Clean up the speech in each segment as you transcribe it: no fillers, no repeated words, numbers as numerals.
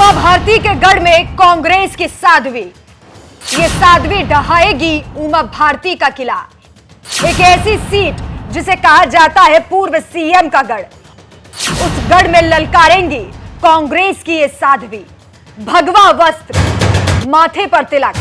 उमा भारती के गढ़ में कांग्रेस की साध्वी, ये साध्वी ढहाएगी उमा भारती का किला। एक ऐसी सीट जिसे कहा जाता है पूर्व सीएम का गढ़, उस गढ़ में ललकारेंगी कांग्रेस की ये साध्वी। भगवा वस्त्र, माथे पर तिलक,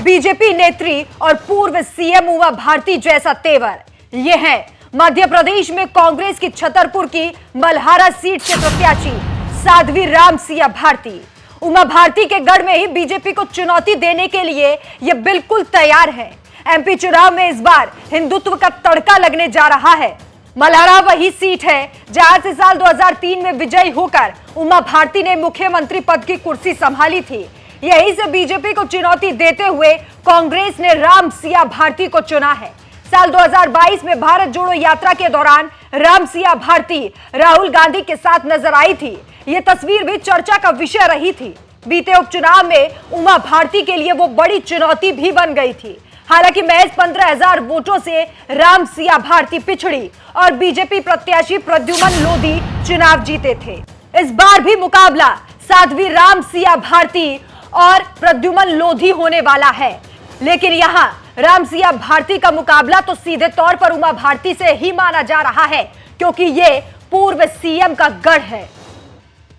बीजेपी नेत्री और पूर्व सीएम उमा भारती जैसा तेवर, ये है मध्य प्रदेश में कांग्रेस की छतरपुर की मल्हारा सीट से प्रत्याशी साध्वी राम सिया भारती। उमा भारती के गढ़ में ही बीजेपी को चुनौती देने के लिए ये बिल्कुल तैयार है। एमपी चुनाव में इस बार हिंदुत्व का तड़का लगने जा रहा है। मल्हारा वही सीट है जहां से साल 2003 में विजयी होकर उमा भारती ने मुख्यमंत्री पद की कुर्सी संभाली थी। यहीं से बीजेपी को चुनौती देते हुए कांग्रेस ने राम सिया भारती को चुना है। साल 2022 में भारत जोड़ो यात्रा के दौरान राम सिया भारती राहुल गांधी के साथ नजर आई थी। ये तस्वीर भी चर्चा का विषय रही थी। बीते उपचुनाव में उमा भारती के लिए वो बड़ी चुनौती भी बन गई थी। हालांकि महज 15,000 वोटों से राम सिया भारती पिछड़ी और बीजेपी प्रत्याशी प्रद्युमन लोधी चुनाव जीते थे। इस बार भी मुकाबला साध्वी राम सिया भारती और प्रद्युमन लोधी होने वाला है, लेकिन यहाँ राम सिया भारती का मुकाबला तो सीधे तौर पर उमा भारती से ही माना जा रहा है, क्योंकि ये पूर्व सीएम का गढ़ है।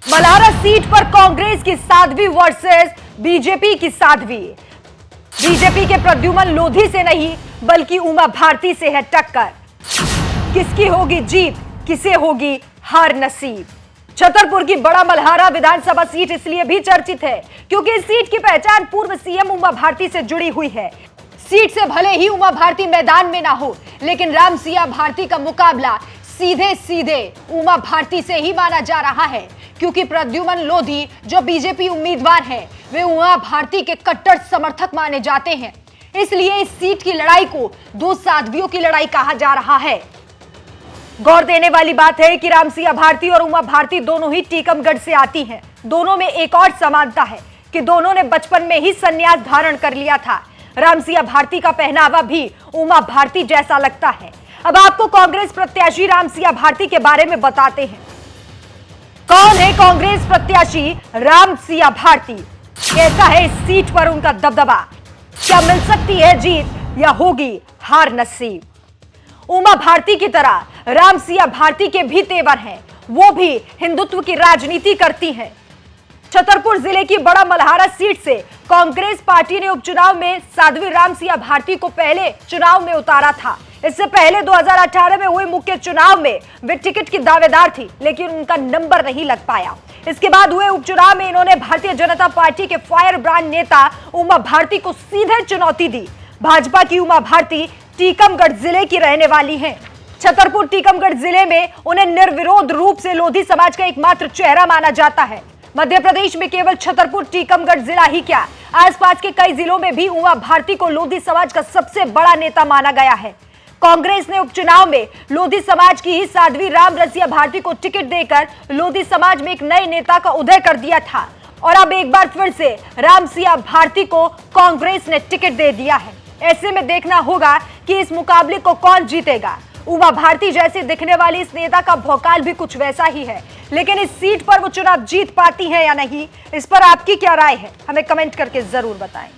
मल्हारा सीट पर कांग्रेस की साध्वी वर्सेस बीजेपी की साध्वी। बीजेपी के प्रद्युमन लोधी से नहीं बल्कि उमा भारती से है टक्कर। किसकी होगी जीत, किसे होगी हार नसीब। छतरपुर की बड़ा मल्हारा विधानसभा सीट इसलिए भी चर्चित है क्योंकि इस सीट की पहचान पूर्व सीएम उमा भारती से जुड़ी हुई है। सीट से भले ही उमा भारती मैदान में ना हो, लेकिन राम सिया भारती का मुकाबला सीधे सीधे उमा भारती से ही माना जा रहा है, क्योंकि प्रद्युमन लोधी जो बीजेपी उम्मीदवार हैं, वे उमा भारती के कट्टर समर्थक माने जाते हैं। इसलिए इस सीट की लड़ाई को दो साध्वियों की लड़ाई कहा जा रहा है। गौर देने वाली बात है कि राम सिया भारती और उमा भारती दोनों ही टीकमगढ़ से आती हैं। दोनों में एक और समानता है कि दोनों ने बचपन में ही संन्यास धारण कर लिया था। राम सिया भारती का पहनावा भी उमा भारती जैसा लगता है। अब आपको कांग्रेस प्रत्याशी राम सिया भारती के बारे में बताते हैं। कौन है कांग्रेस प्रत्याशी राम सिया भारती, कैसा है इस सीट पर उनका दबदबा, क्या मिल सकती है जीत या होगी हार नसीब। उमा भारती की तरह राम सिया भारती के भी तेवर हैं, वो भी हिंदुत्व की राजनीति करती हैं। छतरपुर जिले की बड़ा मल्हारा सीट से कांग्रेस पार्टी ने उपचुनाव में साध्वी राम सिया भारती को पहले चुनाव में उतारा था। इससे पहले 2018 में हुए मुख्य चुनाव में वे टिकट की दावेदार थी, लेकिन उनका नंबर नहीं लग पाया। इसके बाद हुए उपचुनाव में इन्होंने भारतीय जनता पार्टी के फायर ब्रांड नेता उमा भारती को सीधे चुनौती दी। भाजपा की उमा भारती टीकमगढ़ जिले की रहने वाली हैं। छतरपुर टीकमगढ़ जिले में उन्हें निर्विरोध रूप से लोधी समाज का एकमात्र चेहरा माना जाता है। मध्य प्रदेश में केवल छतरपुर टीकमगढ़ जिला ही क्या, आसपास के कई जिलों में भी उमा भारती को लोधी समाज का सबसे बड़ा नेता माना गया है। कांग्रेस ने उपचुनाव में लोधी समाज की ही साध्वी राम रसिया भारती को टिकट देकर लोधी समाज में एक नए नेता का उदय कर दिया था, और अब एक बार फिर से राम सिया भारती को कांग्रेस ने टिकट दे दिया है। ऐसे में देखना होगा कि इस मुकाबले को कौन जीतेगा। उमा भारती जैसे दिखने वाली इस नेता का भौकाल भी कुछ वैसा ही है, लेकिन इस सीट पर वो चुनाव जीत पाती है या नहीं, इस पर आपकी क्या राय है, हमें कमेंट करके जरूर बताएं।